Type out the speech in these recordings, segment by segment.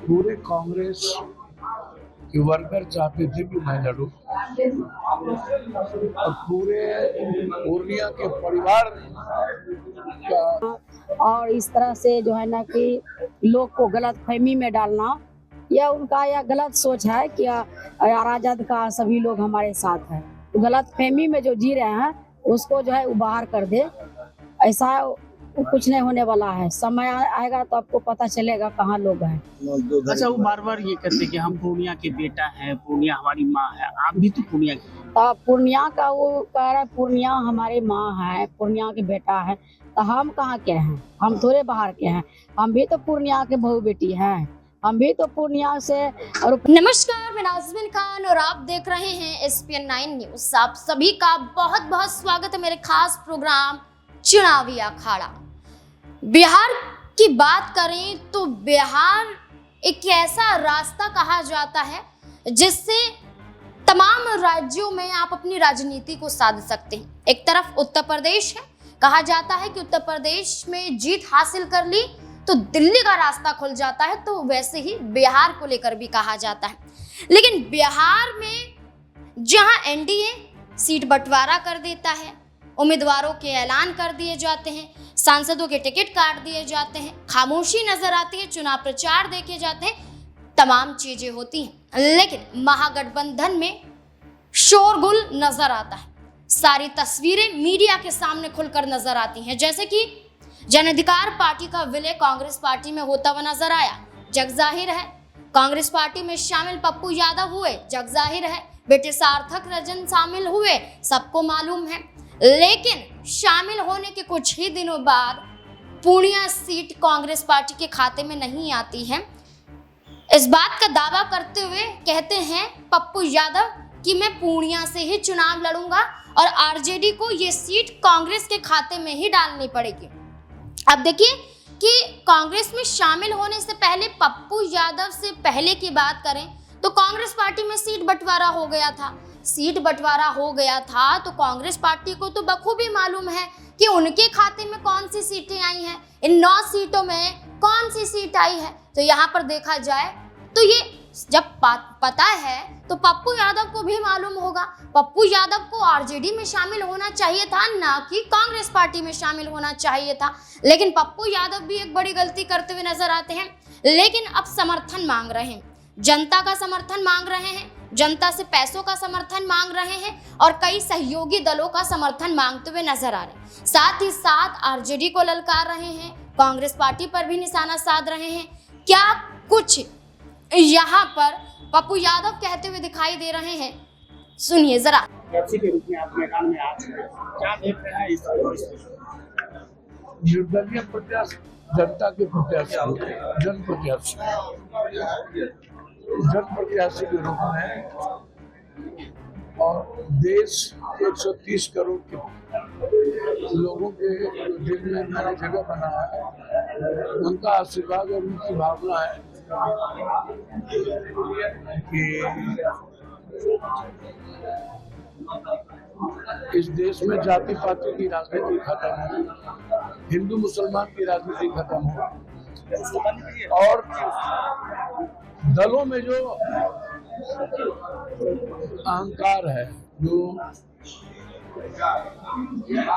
पूरे कांग्रेस के वर्कर चाहते थे कि मैं लड़ूं और पूरे पूर्णिया के परिवार का, और इस तरह से जो है ना कि लोग को गलत फहमी में डालना, यह उनका यह गलत सोच है कि राजद का सभी लोग हमारे साथ है। तो गलत फहमी में जो जी रहे हैं उसको जो है वो बाहर कर दे। ऐसा कुछ नहीं होने वाला है। समय आएगा तो आपको पता चलेगा कहाँ लोग हैं। अच्छा, वो बार बार ये कहते कि हम पूर्णिया के बेटा हैं, पूर्णिया हमारी माँ है। आप भी तो पूर्णिया की। पूर्णिया का वो कह रहा है पूर्णिया हमारी माँ है, पूर्णिया के बेटा है। तो हम कहाँ के हैं? हम थोड़े बाहर के हैं। हम भी तो पूर्णिया के बहू बेटी हैं। हम भी तो पूर्णिया से। और नमस्कार, मैं नाज़मीन खान और आप देख रहे हैं SPN 9 न्यूज। आप सभी का बहुत बहुत स्वागत है मेरे खास प्रोग्राम चुनावी अखाड़ा। बिहार की बात करें तो बिहार एक ऐसा रास्ता कहा जाता है जिससे तमाम राज्यों में आप अपनी राजनीति को साध सकते हैं। एक तरफ उत्तर प्रदेश है, कहा जाता है कि उत्तर प्रदेश में जीत हासिल कर ली तो दिल्ली का रास्ता खुल जाता है, तो वैसे ही बिहार को लेकर भी कहा जाता है। लेकिन बिहार में जहां NDA सीट बंटवारा कर देता है, उम्मीदवारों के ऐलान कर दिए जाते हैं, सांसदों के टिकट काट दिए जाते हैं, खामोशी नजर आती है, चुनाव प्रचार देखे जाते हैं, तमाम चीजें होती हैं, लेकिन महागठबंधन में शोरगुल नजर आता है। सारी तस्वीरें मीडिया के सामने खुलकर नजर आती हैं, जैसे कि जन अधिकार पार्टी का विलय कांग्रेस पार्टी में होता हुआ नजर आया, जग जाहिर है। कांग्रेस पार्टी में शामिल पप्पू यादव हुए, जग जाहिर है। बेटे सार्थक रंजन शामिल हुए, सबको मालूम है। लेकिन शामिल होने के कुछ ही दिनों बाद पूर्णिया सीट कांग्रेस पार्टी के खाते में नहीं आती है। इस बात का दावा करते हुए कहते हैं पप्पू यादव कि मैं पूर्णिया से ही चुनाव लड़ूंगा और RJD को ये सीट कांग्रेस के खाते में ही डालनी पड़ेगी। अब देखिए कि कांग्रेस में शामिल होने से पहले पप्पू यादव से पहले की बात करें तो कांग्रेस पार्टी में सीट बंटवारा हो गया था। सीट बंटवारा हो गया था तो कांग्रेस पार्टी को तो बखूबी मालूम है कि उनके खाते में कौन सी सीटें आई हैं, इन 9 सीटों में कौन सी सीट आई है। तो यहाँ पर देखा जाए तो ये जब पता है तो पप्पू यादव को भी मालूम होगा। पप्पू यादव को RJD में शामिल होना चाहिए था, ना कि कांग्रेस पार्टी में शामिल होना चाहिए था। लेकिन पप्पू यादव भी एक बड़ी गलती करते हुए नजर आते हैं। लेकिन अब समर्थन मांग रहे हैं, जनता का समर्थन मांग रहे हैं, जनता से पैसों का समर्थन मांग रहे हैं और कई सहयोगी दलों का समर्थन मांगते हुए नजर आ रहे हैं। साथ ही साथ RJD को ललकार रहे हैं, कांग्रेस पार्टी पर भी निशाना साध रहे हैं। क्या कुछ यहाँ पर पप्पू यादव कहते हुए दिखाई दे रहे हैं, सुनिए जरा। के रूप में आप मैदान में आज क्या देख रहे हैं? इस निर्दलीय प्रत्याशी, जनता के प्रत्याशी, जन प्रत्याशी के रूप में और देश 130 करोड़ के लोगों के दिल में मैंने जगह बनाया है, उनका आशीर्वाद और उनकी भावना है कि इस देश में जाति पाति की राजनीति खत्म हो, हिंदू मुसलमान की राजनीति खत्म हो और दलों में जो अहंकार है, जो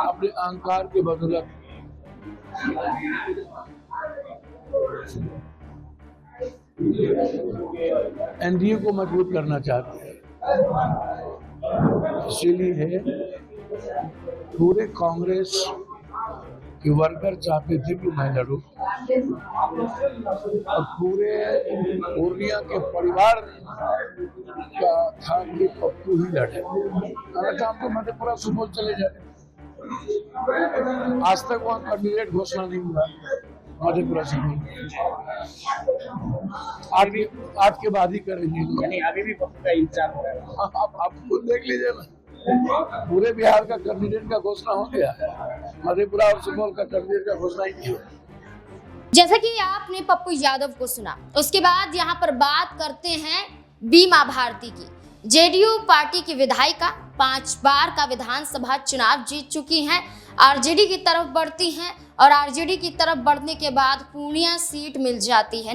अपने अहंकार के बदौलत NDA को मजबूत करना चाहते हैं, इसीलिए पूरे कांग्रेस के वर्कर चाहते थे कि मैं लड़ूं और पूरे पूर्णिया के परिवार का था कि पप्पू ही लड़े। हम तो मधेपुरा सुपौल चले जाए, आज तक वहाँ कैंडिडेट घोषणा नहीं हुआ मधेपुरा सुपौल। आज के बाद ही करेंगे, यानी अभी भी पप्पू का इंतजार हो रहा है। आप खुद देख लीजिए ना, पूरे बिहार का कैंडिडेट का घोषणा हो गया, मधेपुरा और सुपौल का कैंडिडेट का घोषणा ही नहीं हुआ। जैसा कि आपने पप्पू यादव को सुना, उसके बाद यहाँ पर बात करते हैं बीमा भारती की। JDU पार्टी की विधायिका 5 बार का विधानसभा चुनाव जीत चुकी हैं। आरजेडी की तरफ बढ़ती हैं और आरजेडी की तरफ बढ़ने के बाद पूर्णिया सीट मिल जाती है,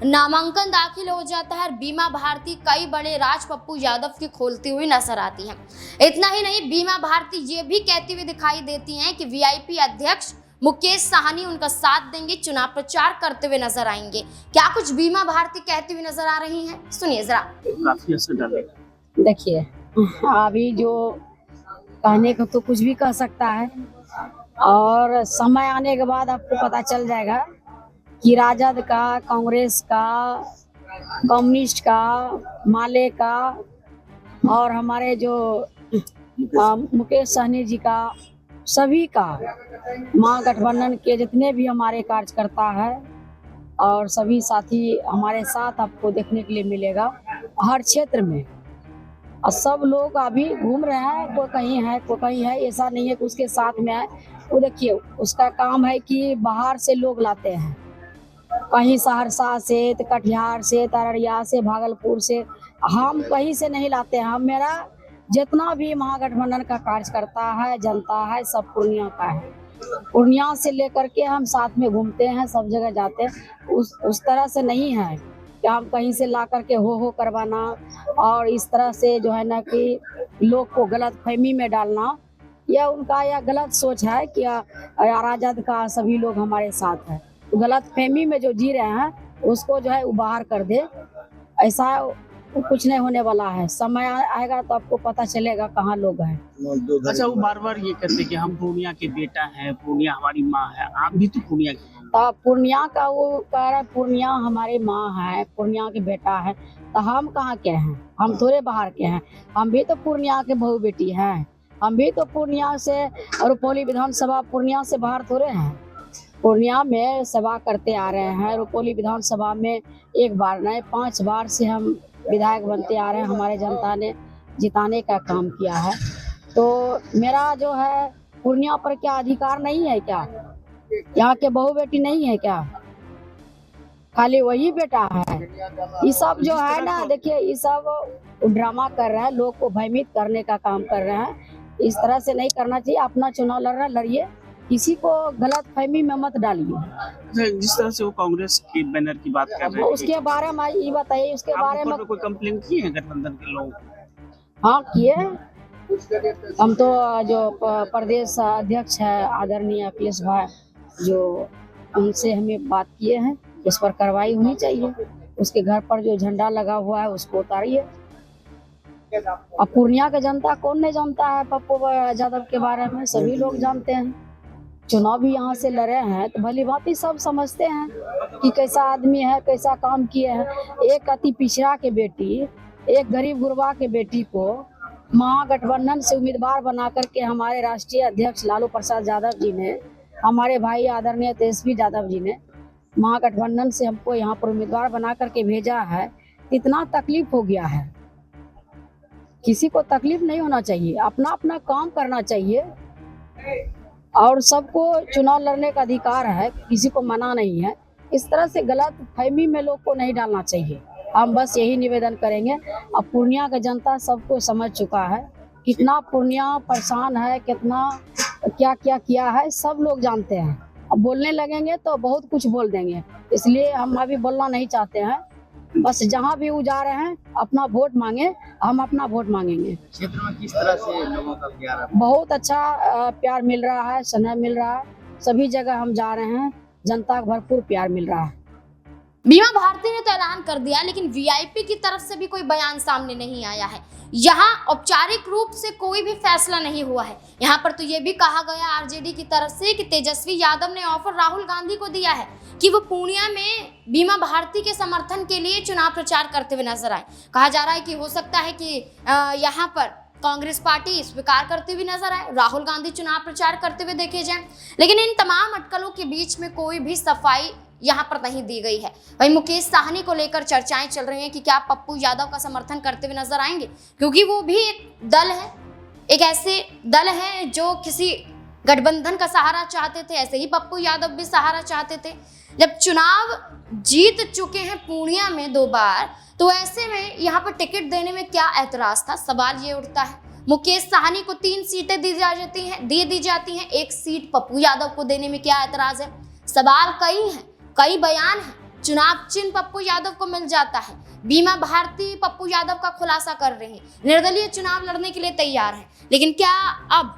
नामांकन दाखिल हो जाता है। बीमा भारती कई बड़े राज पप्पू यादव की खोलती हुई नजर आती हैं। इतना ही नहीं, बीमा भारती ये भी कहती हुई दिखाई देती हैं कि वीआईपी अध्यक्ष मुकेश साहनी उनका साथ देंगे, चुनाव प्रचार करते हुए नजर आएंगे। क्या कुछ बीमा भारती कहती हुई नजर आ रही हैं, सुनिए जरा। काफी असर डालेगा। देखिए, अभी जो कहने को तो कुछ भी कह सकता है, और समय आने के बाद आपको पता चल जाएगा कि राजद का, कांग्रेस का, कम्युनिस्ट का, माले का और हमारे जो मुकेश सहनी जी का, सभी का, महागठबंधन के जितने भी हमारे कार्यकर्ता है और सभी साथी हमारे साथ आपको देखने के लिए मिलेगा हर क्षेत्र में। और सब लोग अभी घूम रहे हैं, कोई कहीं है कोई कहीं है, ऐसा नहीं है कि उसके साथ में है। वो देखिए, उसका काम है कि बाहर से लोग लाते हैं, कहीं सहरसा से, तो कटिहार से, अररिया से, भागलपुर से, हम कहीं से नहीं लाते हैं। हम, मेरा जितना भी महागठबंधन का कार्यकर्ता है, जनता है, सब पूर्णिया का है। पूर्णिया से लेकर के हम साथ में घूमते हैं, सब जगह जाते हैं। उस तरह से नहीं है कि हम कहीं से ला करके हो करवाना और इस तरह से जो है ना कि लोग को गलत फहमी में डालना, यह उनका यह गलत सोच है कि राजद का सभी लोग हमारे साथ है। तो गलत फहमी में जो जी रहे हैं उसको जो है वो बाहर कर दे, ऐसा कुछ नहीं होने वाला है। समय आएगा तो आपको पता चलेगा कहाँ लोग हैं। अच्छा, वो बार बार ये कहते हैं कि हम पूर्णिया के बेटा हैं, पूर्णिया हमारी माँ है। आप भी तो पूर्णिया की। तो पूर्णिया का वो कह रहा है पूर्णिया हमारी माँ है, पूर्णिया के बेटा है, तो हम कहाँ के हैं? हम थोड़े बाहर के हैं, हम भी तो पूर्णिया के बहू बेटी हैं। हम भी तो पूर्णिया से, रुपौली विधानसभा पूर्णिया से बाहर थोड़े हैं। पूर्णिया में सेवा करते आ रहे हैं। रुपौली विधानसभा में एक बार नहीं 5 बार से हम विधायक बनते आ रहे हैं। हमारे जनता ने जिताने का काम किया है। तो मेरा जो है पूर्णिया पर क्या अधिकार नहीं है क्या? यहाँ के बहू बेटी नहीं है क्या? खाली वही बेटा है। ये सब जो है ना, देखिए, ये सब ड्रामा कर रहे हैं, लोग को भयभीत करने का काम कर रहे हैं। इस तरह से नहीं करना चाहिए। अपना चुनाव लड़ रहे, लड़िए, किसी को गलत फहमी में मत डालिए। जिस तरह से वो कांग्रेस के बैनर की बात कर रहे हैं, उसके बारे में ये बताइए, उसके बारे में कोई कंप्लेंट किए हैं गठबंधन के लोग? हाँ, किए। हम तो जो प्रदेश अध्यक्ष है आदरणीय अखिलेश भाई, जो उनसे हमें बात किए हैं, उस पर कार्रवाई होनी चाहिए। उसके घर पर जो झंडा लगा हुआ है उसको उतारिए। अब पूर्णिया का जनता कौन नहीं जानता है पप्पू यादव के बारे में? सभी लोग जानते हैं। चुनाव भी यहाँ से लड़े हैं तो भली भांति सब समझते हैं कि कैसा आदमी है, कैसा काम किए हैं। एक अति पिछड़ा के बेटी, एक गरीब गुरबा के बेटी को महागठबंधन से उम्मीदवार बना करके हमारे राष्ट्रीय अध्यक्ष लालू प्रसाद यादव जी ने, हमारे भाई आदरणीय तेजस्वी यादव जी ने महागठबंधन से हमको यहाँ पर उम्मीदवार बना करके भेजा है। इतना तकलीफ हो गया है। किसी को तकलीफ नहीं होना चाहिए, अपना अपना काम करना चाहिए और सबको चुनाव लड़ने का अधिकार है, किसी को मना नहीं है। इस तरह से गलत फहमी में लोग को नहीं डालना चाहिए। हम बस यही निवेदन करेंगे। अब पूर्णिया का जनता सबको समझ चुका है, कितना पूर्णिया परेशान है, कितना क्या क्या किया है, सब लोग जानते हैं। अब बोलने लगेंगे तो बहुत कुछ बोल देंगे, इसलिए हम अभी बोलना नहीं चाहते हैं। बस जहाँ भी वो जा रहे हैं अपना वोट मांगे, हम अपना वोट मांगेंगे। क्षेत्र में किस तरह से लोगों का प्यार है? बहुत अच्छा प्यार मिल रहा है, स्नेह मिल रहा है। सभी जगह हम जा रहे हैं, जनता का भरपूर प्यार मिल रहा है। बीमा भारती ने तो ऐलान कर दिया, लेकिन वीआईपी की तरफ से भी कोई बयान सामने नहीं आया है। यहाँ औपचारिक रूप से कोई भी फैसला नहीं हुआ है। यहाँ पर तो ये भी कहा गया आरजेडी की तरफ से कि तेजस्वी यादव ने ऑफर राहुल गांधी को दिया है कि वो पूर्णिया में बीमा भारती के समर्थन के लिए चुनाव प्रचार करते हुए नजर आए। कहा जा रहा है कि हो सकता है कि यहाँ पर कांग्रेस पार्टी स्वीकार करते हुए नजर आए, राहुल गांधी चुनाव प्रचार करते हुए देखे जाएं। लेकिन इन तमाम अटकलों के बीच में कोई भी सफाई यहाँ पर नहीं दी गई है। वहीं मुकेश साहनी को लेकर चर्चाएं चल रही हैं कि क्या पप्पू यादव का समर्थन करते हुए नजर आएंगे, क्योंकि वो भी एक दल है, एक ऐसे दल है जो किसी गठबंधन का सहारा चाहते थे। ऐसे ही पप्पू यादव भी सहारा चाहते थे। जब चुनाव जीत चुके हैं पूर्णिया में 2 बार, तो ऐसे में यहाँ पर टिकट देने में क्या ऐतराज था, सवाल ये उठता है। मुकेश साहनी को 3 सीटें दी जाती हैं, 1 सीट पप्पू यादव को देने में क्या एतराज है। सवाल कई हैं, कई बयान हैं। चुनाव चिन्ह पप्पू यादव को मिल जाता है। बीमा भारती पप्पू यादव का खुलासा कर रहे हैं, निर्दलीय चुनाव लड़ने के लिए तैयार हैं। लेकिन क्या अब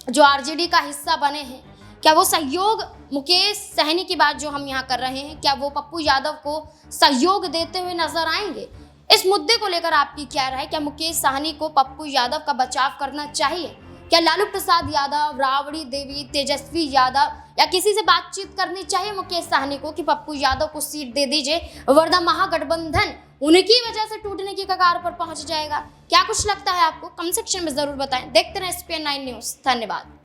जो आरजेडी का हिस्सा बने हैं, क्या वो सहयोग, मुकेश सहनी की बात जो हम यहाँ कर रहे हैं, क्या वो पप्पू यादव को सहयोग देते हुए नजर आएंगे? इस मुद्दे को लेकर आपकी क्या राय? क्या मुकेश साहनी को पप्पू यादव का बचाव करना चाहिए? क्या लालू प्रसाद यादव, राबड़ी देवी, तेजस्वी यादव या किसी से बातचीत करनी चाहिए मुकेश साहनी को कि पप्पू यादव को सीट दे दीजिए, वरना महागठबंधन उनकी वजह से टूटने की कगार पर पहुंच जाएगा? क्या कुछ लगता है आपको? कमेंट सेक्शन में जरूर बताएं। देखते रहें SPN9 न्यूज़। धन्यवाद।